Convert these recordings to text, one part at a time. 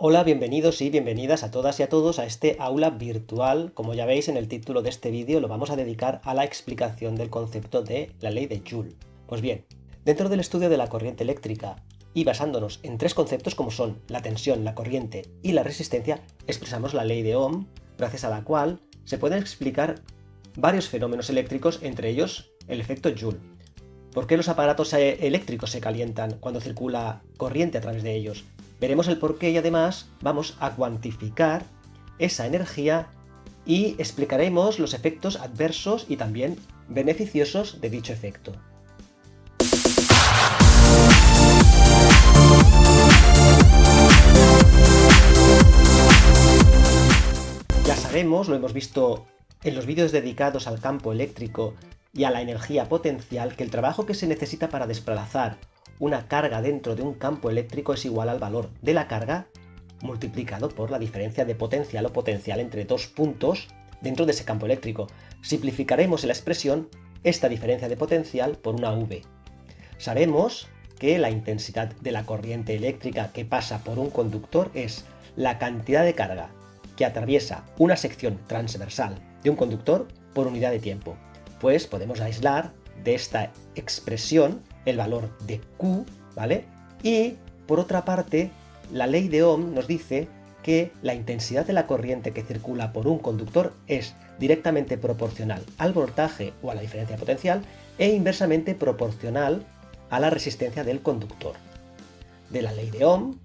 Hola, bienvenidos y bienvenidas a todas y a todos a este aula virtual. Como ya veis en el título de este vídeo, lo vamos a dedicar a la explicación del concepto de la ley de Joule. Pues bien, dentro del estudio de la corriente eléctrica y basándonos en tres conceptos como son la tensión, la corriente y la resistencia, expresamos la ley de Ohm, gracias a la cual se pueden explicar varios fenómenos eléctricos, entre ellos el efecto Joule. ¿Por qué los aparatos eléctricos se calientan cuando circula corriente a través de ellos? Veremos el porqué y además vamos a cuantificar esa energía y explicaremos los efectos adversos y también beneficiosos de dicho efecto. Ya sabemos, lo hemos visto en los vídeos dedicados al campo eléctrico y a la energía potencial, que el trabajo que se necesita para desplazar una carga dentro de un campo eléctrico es igual al valor de la carga multiplicado por la diferencia de potencial o potencial entre dos puntos dentro de ese campo eléctrico. Simplificaremos en la expresión esta diferencia de potencial por una V. Sabemos que la intensidad de la corriente eléctrica que pasa por un conductor es la cantidad de carga que atraviesa una sección transversal de un conductor por unidad de tiempo. Pues podemos aislar de esta expresión el valor de Q, ¿vale? Y, por otra parte, la ley de Ohm nos dice que la intensidad de la corriente que circula por un conductor es directamente proporcional al voltaje o a la diferencia potencial e inversamente proporcional a la resistencia del conductor. De la ley de Ohm,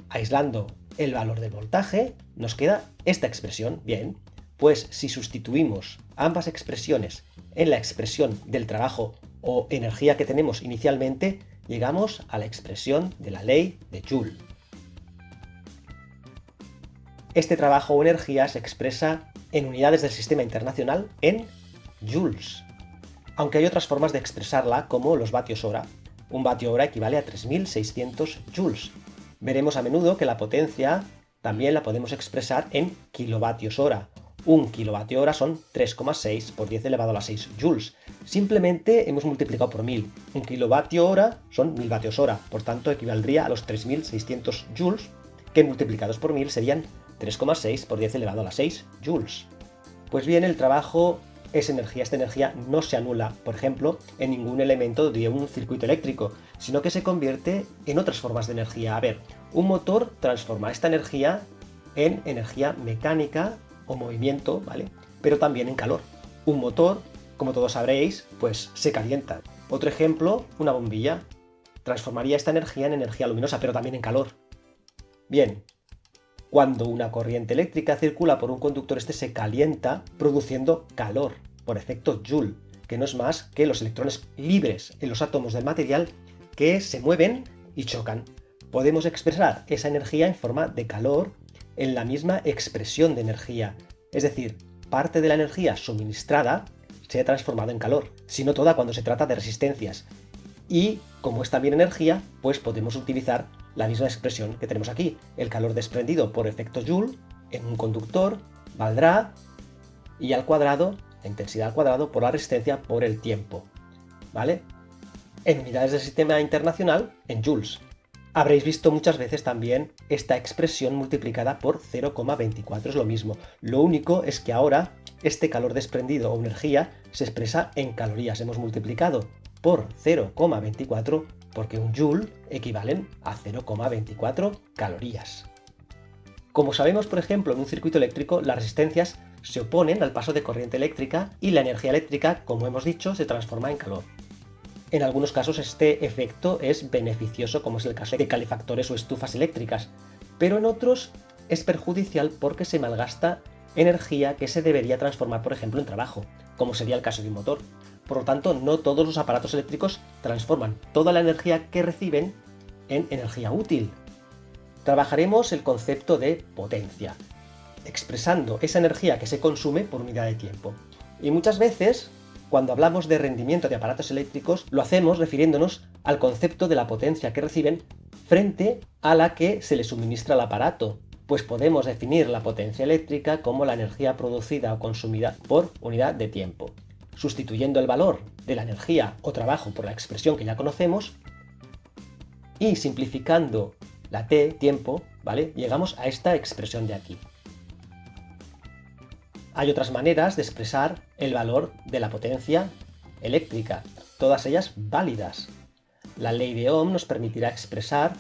aislando el valor del voltaje, nos queda esta expresión. Bien, pues si sustituimos ambas expresiones en la expresión del trabajo o energía que tenemos inicialmente, llegamos a la expresión de la ley de Joule. Este trabajo o energía se expresa en unidades del sistema internacional en joules, aunque hay otras formas de expresarla como los vatios hora. Un vatio hora equivale a 3600 joules. Veremos a menudo que la potencia también la podemos expresar en kilovatios hora. Un kilovatio hora son 3,6 por 10 elevado a la 6 joules. Simplemente hemos multiplicado por 1000. Un kilovatio hora son 1000 vatios hora, por tanto equivaldría a los 3600 joules, que multiplicados por 1000 serían 3,6 por 10 elevado a la 6 joules. Pues bien, el trabajo es energía. Esta energía no se anula, por ejemplo, en ningún elemento de un circuito eléctrico, sino que se convierte en otras formas de energía. A ver, un motor transforma esta energía en energía mecánica o movimiento, ¿vale? Pero también en calor. Un motor, como todos sabréis, pues se calienta. Otro ejemplo, una bombilla. Transformaría esta energía en energía luminosa, pero también en calor. Bien, cuando una corriente eléctrica circula por un conductor, este se calienta produciendo calor por efecto Joule, que no es más que los electrones libres en los átomos del material que se mueven y chocan. Podemos expresar esa energía en forma de calor en la misma expresión de energía, es decir, parte de la energía suministrada se ha transformado en calor, sino toda cuando se trata de resistencias. Y como es también energía, pues podemos utilizar la misma expresión que tenemos aquí. El calor desprendido por efecto Joule en un conductor valdrá I al cuadrado, la intensidad al cuadrado, por la resistencia por el tiempo, ¿vale? En unidades del sistema internacional, en joules. Habréis visto muchas veces también esta expresión multiplicada por 0,24, es lo mismo. Lo único es que ahora este calor desprendido o energía se expresa en calorías. Hemos multiplicado por 0,24 porque un joule equivalen a 0,24 calorías. Como sabemos, por ejemplo, en un circuito eléctrico, las resistencias se oponen al paso de corriente eléctrica y la energía eléctrica, como hemos dicho, se transforma en calor. En algunos casos este efecto es beneficioso, como es el caso de calefactores o estufas eléctricas, pero en otros es perjudicial porque se malgasta energía que se debería transformar, por ejemplo, en trabajo, como sería el caso de un motor. Por lo tanto, no todos los aparatos eléctricos transforman toda la energía que reciben en energía útil. Trabajaremos el concepto de potencia, expresando esa energía que se consume por unidad de tiempo. Y muchas veces, cuando hablamos de rendimiento de aparatos eléctricos, lo hacemos refiriéndonos al concepto de la potencia que reciben frente a la que se le suministra al aparato, pues podemos definir la potencia eléctrica como la energía producida o consumida por unidad de tiempo. Sustituyendo el valor de la energía o trabajo por la expresión que ya conocemos y simplificando la t, tiempo, ¿vale? Llegamos a esta expresión de aquí. Hay otras maneras de expresar el valor de la potencia eléctrica, todas ellas válidas. La ley de Ohm nos permitirá expresar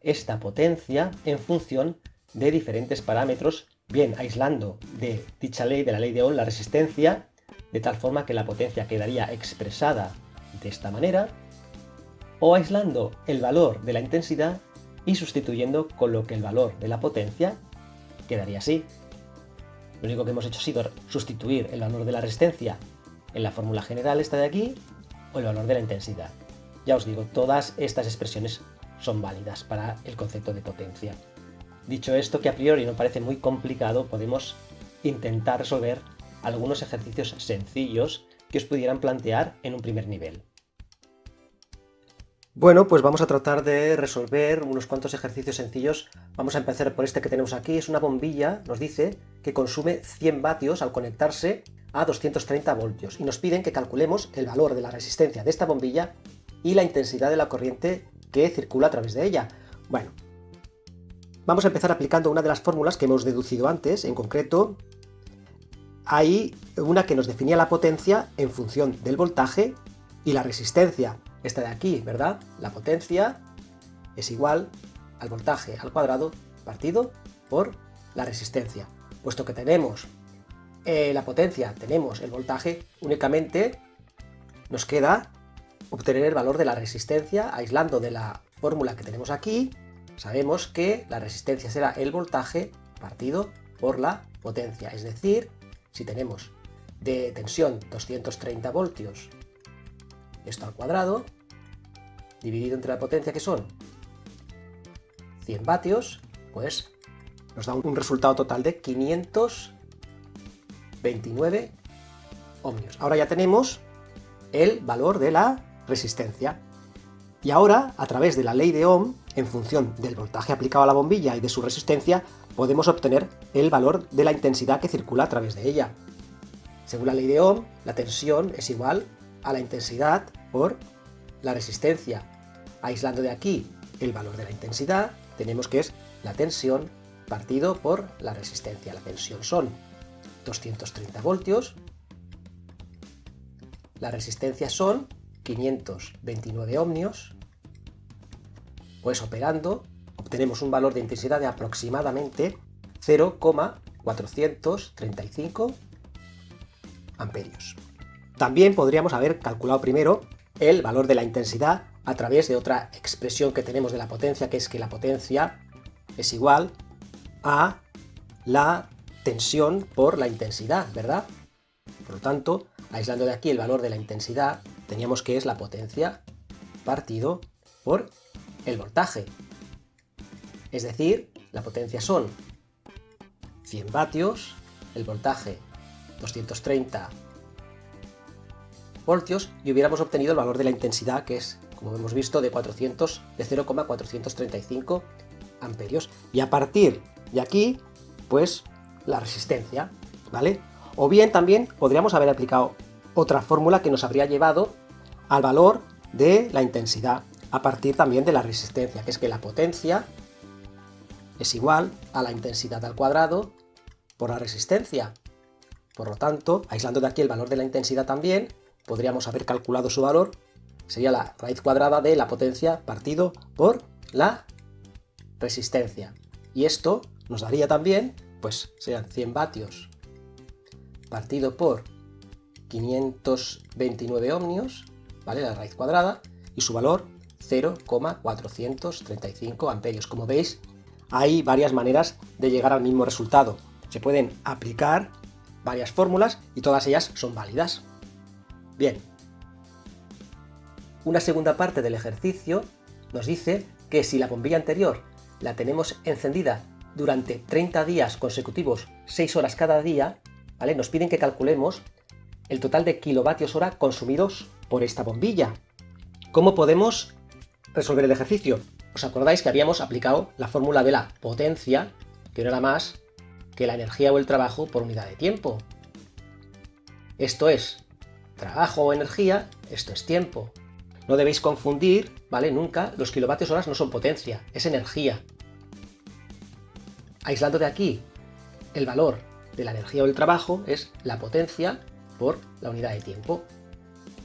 esta potencia en función de diferentes parámetros, bien aislando de dicha ley, de la ley de Ohm, la resistencia, de tal forma que la potencia quedaría expresada de esta manera, o aislando el valor de la intensidad y sustituyendo con lo que el valor de la potencia quedaría así. Lo único que hemos hecho ha sido sustituir el valor de la resistencia en la fórmula general esta de aquí, o el valor de la intensidad. Ya os digo, todas estas expresiones son válidas para el concepto de potencia. Dicho esto, que a priori no parece muy complicado, podemos intentar resolver algunos ejercicios sencillos que os pudieran plantear en un primer nivel. Bueno, pues vamos a tratar de resolver unos cuantos ejercicios sencillos. Vamos a empezar por este que tenemos aquí. Es una bombilla, nos dice que consume 100 vatios al conectarse a 230 voltios y nos piden que calculemos el valor de la resistencia de esta bombilla y la intensidad de la corriente que circula a través de ella. Bueno, vamos a empezar aplicando una de las fórmulas que hemos deducido antes. En concreto, hay una que nos definía la potencia en función del voltaje y la resistencia. Esta de aquí, ¿verdad? La potencia es igual al voltaje al cuadrado partido por la resistencia. Puesto que tenemos la potencia, tenemos el voltaje, únicamente nos queda obtener el valor de la resistencia aislando de la fórmula que tenemos aquí. Sabemos que la resistencia será el voltaje partido por la potencia. Es decir, si tenemos de tensión 230 voltios, esto al cuadrado, dividido entre la potencia que son 100 vatios, pues nos da un resultado total de 529 ohmios. Ahora ya tenemos el valor de la resistencia. Y ahora, a través de la ley de Ohm, en función del voltaje aplicado a la bombilla y de su resistencia, podemos obtener el valor de la intensidad que circula a través de ella. Según la ley de Ohm, la tensión es igual a la intensidad por la resistencia. Aislando de aquí el valor de la intensidad, tenemos que es la tensión partido por la resistencia. La tensión son 230 voltios, la resistencia son 529 ohmios, pues operando obtenemos un valor de intensidad de aproximadamente 0,435 amperios. También podríamos haber calculado primero el valor de la intensidad a través de otra expresión que tenemos de la potencia, que es que la potencia es igual a la tensión por la intensidad, ¿verdad? Por lo tanto, aislando de aquí el valor de la intensidad, teníamos que es la potencia partido por el voltaje. Es decir, la potencia son 100 vatios, el voltaje 230 voltios y hubiéramos obtenido el valor de la intensidad, que es, como hemos visto, de 0,435 amperios. Y a partir de aquí, pues la resistencia, ¿vale? O bien también podríamos haber aplicado otra fórmula que nos habría llevado al valor de la intensidad, a partir también de la resistencia, que es que la potencia es igual a la intensidad al cuadrado por la resistencia. Por lo tanto, aislando de aquí el valor de la intensidad también, podríamos haber calculado su valor, sería la raíz cuadrada de la potencia partido por la resistencia. Y esto nos daría también, pues serían 100 vatios partido por 529 ohmios, ¿vale? La raíz cuadrada, y su valor 0,435 amperios. Como veis, hay varias maneras de llegar al mismo resultado. Se pueden aplicar varias fórmulas y todas ellas son válidas. Bien, una segunda parte del ejercicio nos dice que si la bombilla anterior la tenemos encendida durante 30 días consecutivos, 6 horas cada día, ¿vale? Nos piden que calculemos el total de kilovatios hora consumidos por esta bombilla. ¿Cómo podemos resolver el ejercicio? ¿Os acordáis que habíamos aplicado la fórmula de la potencia, que no era más que la energía o el trabajo por unidad de tiempo? Esto es trabajo o energía, esto es tiempo. No debéis confundir, ¿vale? Nunca, los kilovatios horas no son potencia, es energía. aislando de aquí el valor de la energía o el trabajo, es la potencia por la unidad de tiempo.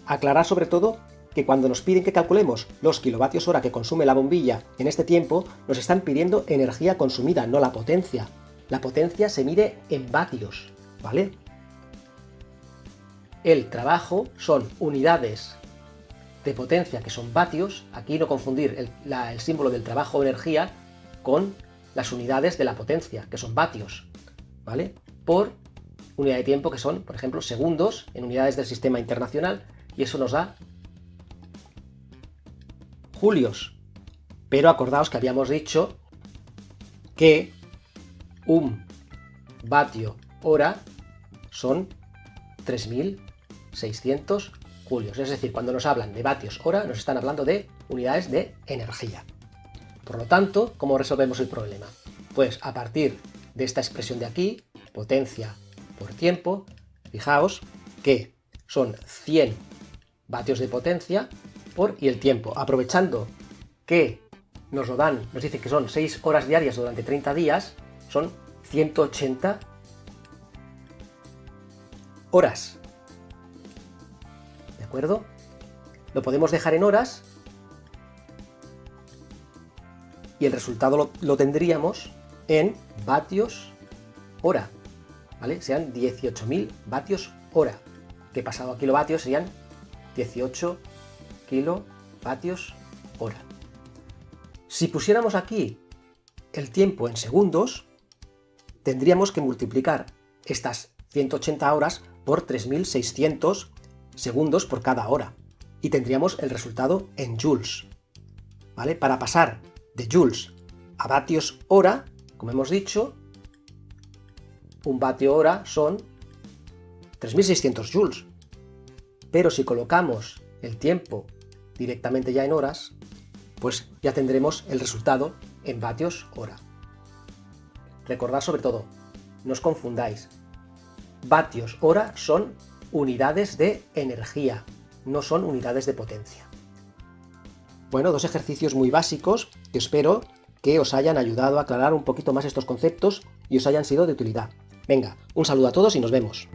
Aclarar sobre todo que cuando nos piden que calculemos los kilovatios hora que consume la bombilla en este tiempo, nos están pidiendo energía consumida, no la potencia. La potencia se mide en vatios, ¿vale? El trabajo son unidades de potencia que son vatios. Aquí no confundir el símbolo del trabajo o energía con las unidades de la potencia, que son vatios, ¿vale? Por unidad de tiempo, que son, por ejemplo, segundos en unidades del sistema internacional, y eso nos da julios. Pero acordaos que habíamos dicho que un vatio hora son 3600 julios. Es decir, cuando nos hablan de vatios hora, nos están hablando de unidades de energía. Por lo tanto, ¿cómo resolvemos el problema? Pues a partir de esta expresión de aquí, potencia por tiempo, fijaos que son 100 vatios de potencia y el tiempo. Aprovechando que nos lo dan, nos dicen que son 6 horas diarias durante 30 días, son 180 horas. ¿De acuerdo? Lo podemos dejar en horas y el resultado lo tendríamos en vatios hora, ¿vale? Sean 18.000 vatios hora, que pasado a kilovatios serían 18 kilovatios hora. Si pusiéramos aquí el tiempo en segundos, tendríamos que multiplicar estas 180 horas por 3.600 segundos por cada hora y tendríamos el resultado en joules, ¿vale? Para pasar de joules a vatios hora, como hemos dicho, un vatio hora son 3.600 joules. Pero si colocamos el tiempo directamente ya en horas, pues ya tendremos el resultado en vatios hora. Recordad sobre todo, no os confundáis. Vatios hora son unidades de energía, no son unidades de potencia. Bueno, 2 ejercicios muy básicos que espero que os hayan ayudado a aclarar un poquito más estos conceptos y os hayan sido de utilidad. Venga, un saludo a todos y nos vemos.